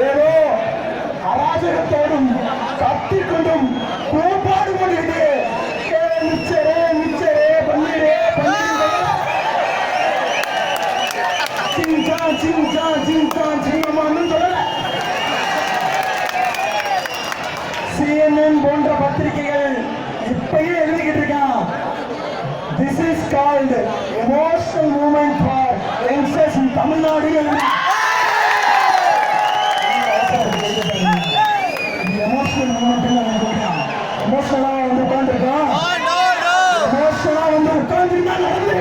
ஏதோ அராஜகத்தோடும் கத்திக்கொண்டும் கூப்பாடு கொண்டிருக்கு. மிச்சரே மிச்சரே பன்னீரே சிங்கான் சிங்கான் சிங்கான் சிங்கமான்னு சொல்லல. CNN போன்ற பத்திரிகைகள் இப்பயே எழுதிக்கிட்டு இருக்கான். This is called emotional movement for youngsters in Tamil Nadu. Emotional moment எமோஷனலா வந்து உட்கார்ந்துருக்கான். எமோஷனலா வந்து உட்கார்ந்துருந்தா நடந்து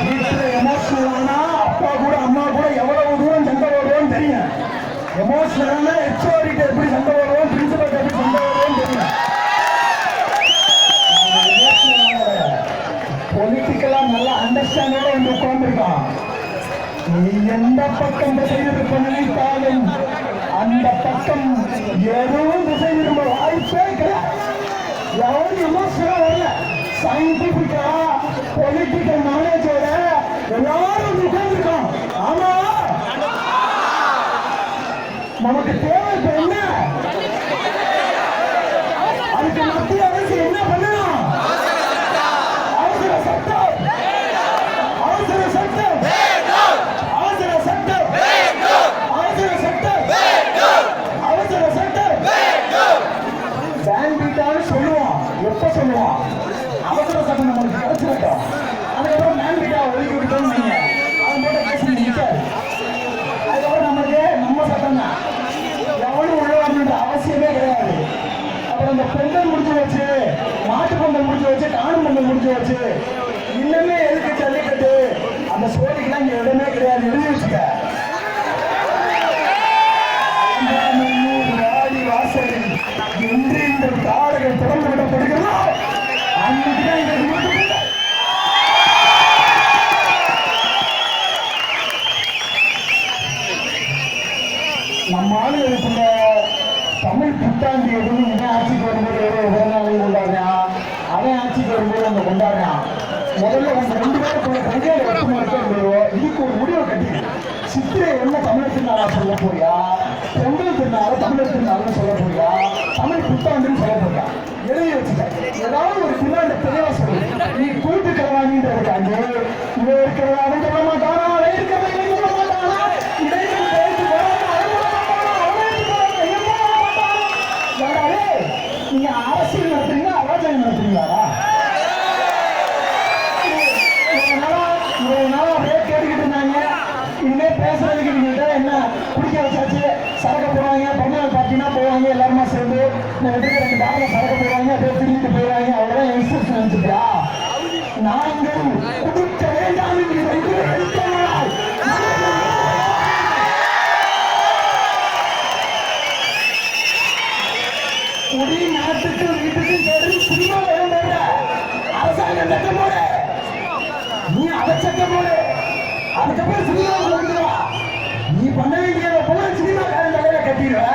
வீட்டுல எமோஷனலானா அப்பா கூட அம்மா கூட எவ்வளவு தூரம் சண்டை போடுவோம் தெரியும். எமோஷனலான ஹெச்ஓடிட்ட எப்படி சண்டை போடுவோம், பிரின்சிபல் எப்படி சண்டை போடுவோம் தெரியும். பொலிட்டிக்கலா நல்லா அண்டர்ஸ்டாண்டோட வந்து உட்கார்ந்துருக்கான். நீ எந்த பக்கம் திசை திருப்ப நினைத்தாலும் அந்த பக்கம் எதுவும் திசை திரும்ப வாய்ப்பே கிடையாது. எவரும் எமோஷனலா வரல. சயின்டிபிக்கா பொலிட்டிக்கல் நாலேஜோட எல்லாரும் உட்கார்ந்துருக்கோம். ஆமா, நமக்கு தேவை என்ன? அதுக்கு மத்திய அரசு என்ன பண்ணணும்? அவசர சட்டம், அவசர சட்டம், அவசர சட்டம், அவசர சட்டம், அவசர சட்டம். பேன்பிட்டான்னு சொல்லுவான். எப்ப சொல்லுவான்? அவசர சட்டம் நம்மளுக்கு கிடைச்சிருக்கோம். அதுக்கப்புறம் பேன்பிட்டா ஒதுக்கி விட்டோம்னு நீங்க அவன் போட்ட கேஸ் நிற்காது. அதுக்கப்புறம் நமக்கு நம்ம சட்டம் தான். எவனும் உள்ள வரணுன்ற அவசியமே கிடையாது. அப்புறம் இந்த பொங்கல் முடிச்சு வச்சு, மாட்டு பொங்கல் முடிச்சு வச்சு, காணும் பொங்கல் முடிச்சு வச்சு, இன்னுமே எதுக்கு ஜல்லிக்கட்டு? அந்த சோழிக்கெல்லாம் இங்க இடமே கிடையாது. எழுதி வச்சுக்க. வாடி வாசலில் என்று இந்த காடுகள் திறந்து விடப்படுகிறதோ அன்னைக்குதான் இங்க நம்ம ஆளுகளுக்குள்ள தமிழ் புத்தாண்டு எதுவும் இவன் ஆட்சிக்கு வரும்போது உடனாலையும் கொண்டாடுறான், அவன் ஆட்சிக்கு வரும்போது அங்க கொண்டாடுறான். முதல்ல உங்க 2 பேருக்குள்ள கையால ஒற்றுமை இருக்கோ இதுக்கு ஒரு முடிவை கட்டி சித்திரை என்ன தமிழர் திருநாளா சொல்ல போறியா, பொங்கல் திருநாள தமிழர் திருநாள்னு சொல்ல போறியா, தமிழ் புத்தாண்டுன்னு சொல்ல போறியா? எழுதி வச்சுக்க. ஏதாவது ஒரு திருநாள் தெளிவா சொல்லு. நீ கூட்டு கலவாணின்றதுக்காண்டி இவன் இருக்கிறதா அவன் சொல்ல மாட்டானா, அவன் இருக்கிறத இவன் சொல்ல மாட்டானா, இடையில பேசி நீங்க அரசியல் நடத்துறீங்க, அராஜகம் நடத்துறீங்களா? இவ்வளவு நாளா அப்படியே கேட்டுக்கிட்டு இருந்தாங்க. இனிமே பேசுறதுக்கு நீங்க என்ன குடிக்க வச்சாச்சு. சரக்கு போடுவாங்க, பொங்கல் பார்ட்டினா போவாங்க, எல்லாருமா சேர்ந்து 2 பாட்டில் சரக்கு போடுவாங்க, அப்படியே திரும்பிட்டு போயிடுவாங்க. அவ்வளவுதான் இன்ஸ்ட்ரக்ஷன் நினைச்சுக்கியா? நாங்கள் கொடுக்க வேண்டாம் குடி நாட்டுக்கு வீட்டுக்கு சரி சினிமா வேண்டாம். அரசாங்கம் சட்டம் போடு, நீ அதை சட்டம் போடு, அதுக்கப்புறம் சினிமா வந்துடுவா. நீ பண்ண வேண்டிய சினிமா காரன் தலையில கட்டிடுவ.